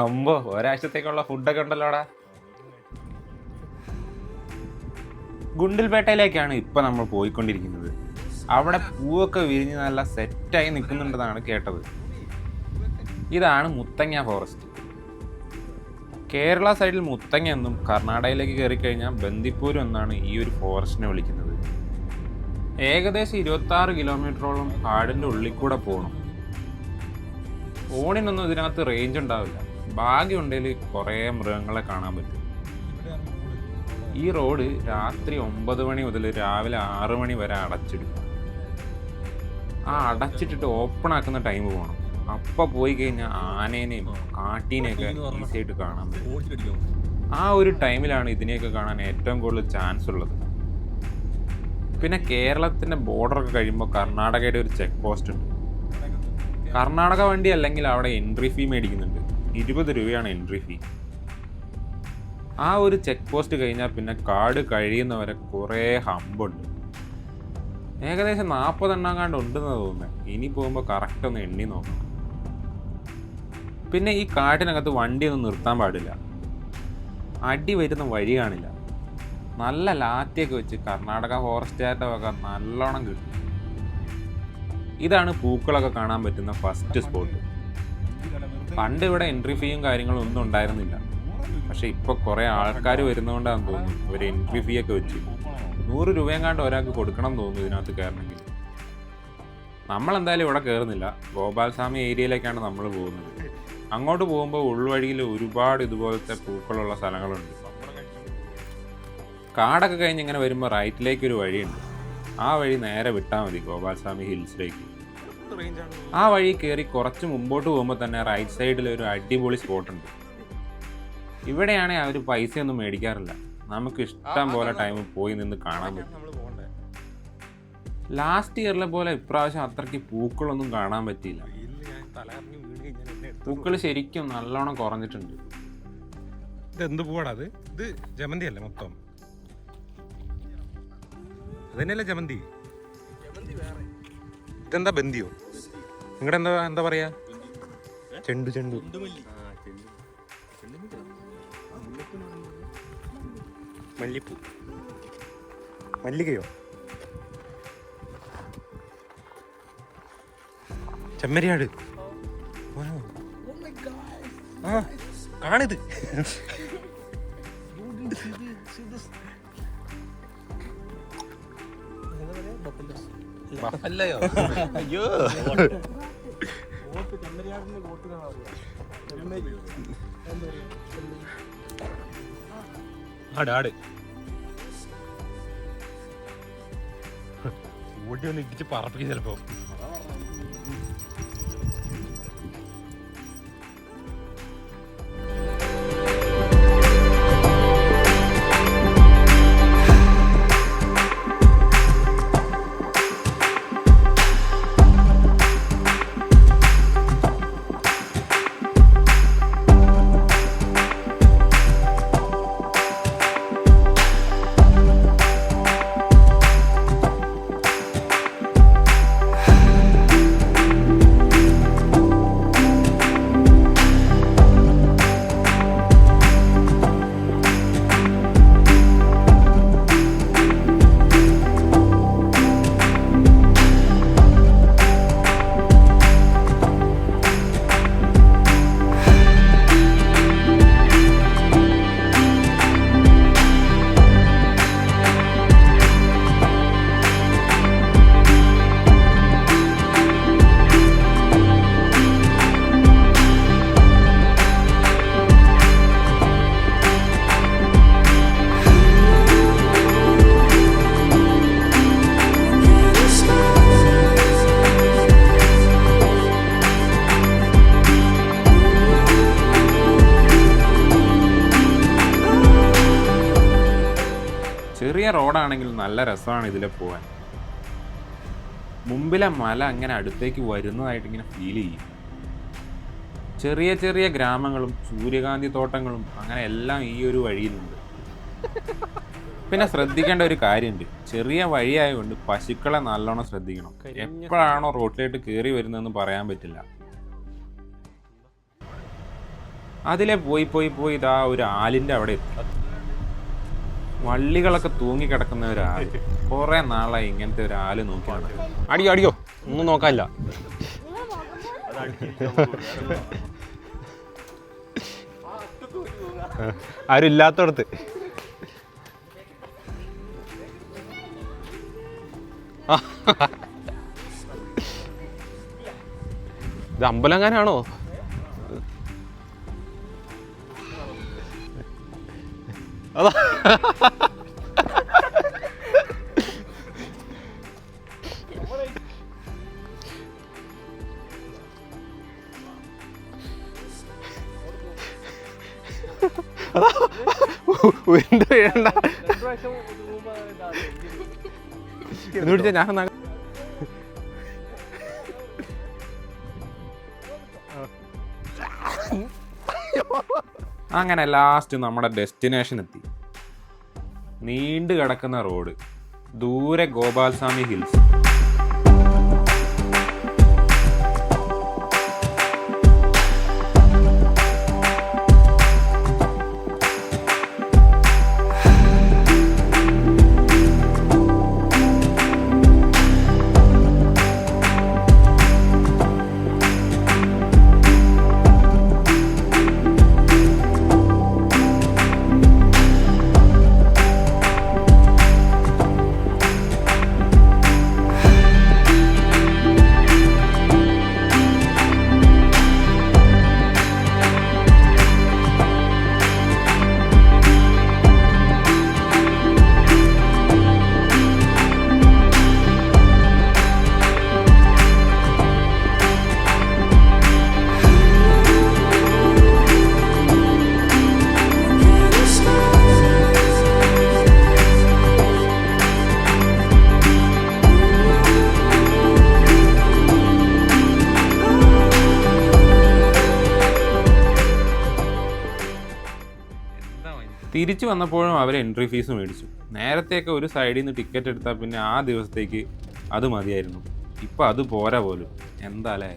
അമ്പോ ഒരാഴ്ചത്തേക്കുള്ള ഫുഡൊക്കെ ഉണ്ടല്ലോടാ. ഗുണ്ടിൽപേട്ടയിലേക്കാണ് ഇപ്പം നമ്മൾ പോയിക്കൊണ്ടിരിക്കുന്നത്. അവിടെ പൂവൊക്കെ വിരിഞ്ഞ് നല്ല സെറ്റായി നിൽക്കുന്നുണ്ടെന്നാണ് കേട്ടത്. ഇതാണ് മുത്തങ്ങ ഫോറസ്റ്റ്. കേരള സൈഡിൽ മുത്തങ്ങ എന്നും കർണാടകയിലേക്ക് കയറിക്കഴിഞ്ഞാൽ ബന്ദിപ്പൂരും എന്നാണ് ഈ ഒരു ഫോറസ്റ്റിനെ വിളിക്കുന്നത്. ഏകദേശം 26 കിലോമീറ്ററോളം കാടിൻ്റെ ഉള്ളിൽ കൂടെ പോകണം. ഫോണിനൊന്നും ഇതിനകത്ത് റേഞ്ച് ഉണ്ടാവില്ല. ഭാഗ്യമുണ്ടെങ്കിൽ കുറേ മൃഗങ്ങളെ കാണാൻ പറ്റും. ഈ റോഡ് രാത്രി 9 മണി മുതൽ രാവിലെ 6 മണി വരെ അടച്ചിടും. ആ അടച്ചിട്ടിട്ട് ഓപ്പൺ ആക്കുന്ന ടൈം പോകണം. അപ്പം പോയി കഴിഞ്ഞാൽ ആനേനെയും കാട്ടീനെയൊക്കെ ഈസിയായിട്ട് കാണാൻ പറ്റും. ആ ഒരു ടൈമിലാണ് ഇതിനെയൊക്കെ കാണാൻ ഏറ്റവും കൂടുതൽ ചാൻസ് ഉള്ളത്. പിന്നെ കേരളത്തിൻ്റെ ബോർഡറൊക്കെ കഴിയുമ്പോൾ കർണാടകയുടെ ഒരു ചെക്ക് പോസ്റ്റ് ഉണ്ട്. കർണാടക വണ്ടി അല്ലെങ്കിൽ അവിടെ എൻട്രി ഫീ മേടിക്കുന്നുണ്ട്. 20 രൂപയാണ് എൻട്രി ഫീ. ആ ഒരു ചെക്ക് പോസ്റ്റ് കഴിഞ്ഞാൽ പിന്നെ കാട് കഴിയുന്നവരെ കുറേ ഹമ്പുണ്ട്. ഏകദേശം 40 എണ്ണാങ്ങാണ്ട് ഉണ്ടെന്ന് തോന്നുന്നത്. ഇനി പോകുമ്പോൾ കറക്റ്റ് ഒന്ന് എണ്ണി നോക്കണം. പിന്നെ ഈ കാട്ടിനകത്ത് വണ്ടിയൊന്നും നിർത്താൻ പാടില്ല. അടി വരുന്ന വഴി കാണില്ല. നല്ല ലാത്തിയൊക്കെ വെച്ച് കർണാടക ഫോറസ്റ്റുകാരുടെ വക നല്ലോണം കിട്ടും. ഇതാണ് പൂക്കളൊക്കെ കാണാൻ പറ്റുന്ന ഫസ്റ്റ് സ്പോട്ട്. പണ്ട് ഇവിടെ എൻട്രി ഫീയും കാര്യങ്ങളും ഒന്നും ഉണ്ടായിരുന്നില്ല. പക്ഷെ ഇപ്പോൾ കുറേ ആൾക്കാർ വരുന്നതുകൊണ്ടാണെന്ന് തോന്നുന്നു ഒരു എൻട്രി ഫീ ഒക്കെ വെച്ച് 100 രൂപയെങ്ങാണ്ട് ഒരാൾക്ക് കൊടുക്കണം എന്ന് തോന്നുന്നു ഇതിനകത്ത് കയറണമെങ്കിൽ. നമ്മളെന്തായാലും ഇവിടെ കയറുന്നില്ല. ഗോപാൽസ്വാമി ഏരിയയിലേക്കാണ് നമ്മൾ പോകുന്നത്. അങ്ങോട്ട് പോകുമ്പോൾ ഉൾവഴിയിൽ ഒരുപാട് ഇതുപോലത്തെ പൂക്കളുള്ള സ്ഥലങ്ങളുണ്ട്. കാടൊക്കെ കഴിഞ്ഞ് ഇങ്ങനെ വരുമ്പോൾ റൈറ്റിലേക്കൊരു വഴിയുണ്ട്. ആ വഴി നേരെ വിട്ടാൽ മതി ഗോപാൽസ്വാമി ഹിൽസിലേക്ക്. ആ വഴി കയറി കുറച്ച് മുമ്പോട്ട് പോകുമ്പോൾ തന്നെ റൈറ്റ് സൈഡിൽ ഒരു അടിപൊളി സ്പോട്ടുണ്ട്. ഇവിടെയാണെങ്കിൽ അവർ പൈസയൊന്നും മേടിക്കാറില്ല. നമുക്ക് ഇഷ്ടം പോലെ ടൈം പോയി നിന്ന് കാണാൻ പറ്റും. ലാസ്റ്റ് ഇയറിലെ പോലെ ഇപ്രാവശ്യം അത്രയ്ക്ക് പൂക്കളൊന്നും കാണാൻ പറ്റിയില്ല. പൂക്കൾ ശരിക്കും നല്ലോണം കുറഞ്ഞിട്ടുണ്ട്. ഇതെന്ത് പൂവാടാ അത്? ഇത് ജമന്തി അല്ലേ മൊത്തം? അതന്നെയല്ലേ ജമന്തി? ഇതെന്താ ബന്ദിയോ? നിങ്ങളുടെ എന്താ പറയാ? ചെണ്ടു ചെണ്ടു മല്ലിപ്പൂ, മല്ലികയോ, ചെമ്മരിയാട്. ആ കാണിത്. അയ്യോ ആട് ഓടി ഒന്ന് ഇടിച്ച് പറപ്പിക്കും ചിലപ്പോ. ചെറിയ റോഡാണെങ്കിൽ നല്ല രസമാണ് ഇതിലെ പോകാൻ. മുമ്പിലെ മല അങ്ങനെ അടുത്തേക്ക് വരുന്നതായിട്ട് ഇങ്ങനെ ഫീൽ ചെയ്യും. ചെറിയ ചെറിയ ഗ്രാമങ്ങളും സൂര്യകാന്തി തോട്ടങ്ങളും അങ്ങനെ എല്ലാം ഈ ഒരു വഴിയിലുണ്ട്. പിന്നെ ശ്രദ്ധിക്കേണ്ട ഒരു കാര്യമുണ്ട്. ചെറിയ വഴിയായതുകൊണ്ട് പശുക്കളെ നല്ലോണം ശ്രദ്ധിക്കണം. എപ്പോഴാണോ റോട്ടിലേക്ക് കയറി വരുന്നതെന്ന് പറയാൻ പറ്റില്ല. അതിലെ പോയി പോയി പോയി ഇതാ ഒരു ആലിൻ്റെ അവിടെ എത്തി. വള്ളികളൊക്കെ തൂങ്ങിക്കിടക്കുന്ന ഒരു ആല്. കുറേ നാളായി ഇങ്ങനത്തെ ഒരു ആല് നോക്കിയാണ്. അടിയോ അടിയോ, ഒന്നും നോക്കാനില്ല. ആരും ഇല്ലാത്തടത്ത്. ഇത് അമ്പലങ്ങാനാണോ? അതാ ഉരുണ്ട് വീഴണ്ട. ഇത് പിടിച്ച ഞാൻ അങ്ങനെ ലാസ്റ്റ് നമ്മുടെ ഡെസ്റ്റിനേഷൻ എത്തി. നീണ്ടു കിടക്കുന്ന റോഡ്, ദൂരെ ഗോപാൽസ്വാമി ഹിൽസ്. തിരിച്ചു വന്നപ്പോഴും അവർ എൻട്രി ഫീസ് മേടിച്ചു. നേരത്തെയൊക്കെ ഒരു സൈഡിൽ നിന്ന് ടിക്കറ്റ് എടുത്താൽ പിന്നെ ആ ദിവസത്തേക്ക് അത് മതിയായിരുന്നു. ഇപ്പം അത് പോരാ പോലും. എന്താ അല്ലേ?